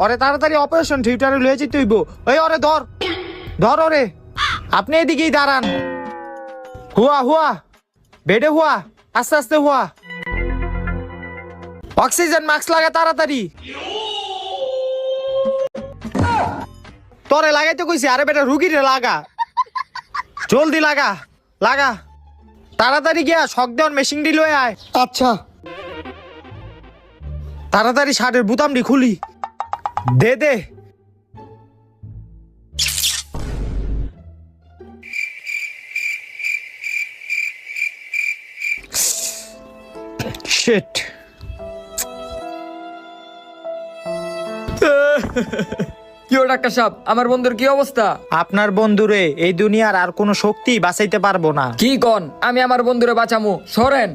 ওরে তাড়াতাড়ি অপারেশন থিয়েটারে লয়ে যেতে হইব। ওই ওরে ধর ধর ওরে। আপনি এদিকেই দাঁড়ান। হুয়া হুয়া বেডে হুয়া, আস্তে আস্তে হুয়া। অক্সিজেন মাস্ক লাগা তাড়াতাড়ি। তোরে লাগাইতে কইছি, আরে বেটা রুগীরে লাগা, জলদি লাগা লাগা তাড়াতাড়ি গিয়া শক দেওয়ার মেশিন দি লয়ে আয়। আচ্ছা। তাড়াতাড়ি শার্টের বুতামটি খুলি দে দে। শিট। কি ও ডাক্তার সাহেব, আমার বন্ধুর কি অবস্থা? আপনার বন্ধুরে এই দুনিয়ার আর কোনো শক্তি বাঁচাইতে পারবো না। কি কন? আমি আমার বন্ধুরে বাঁচামু, সরেন।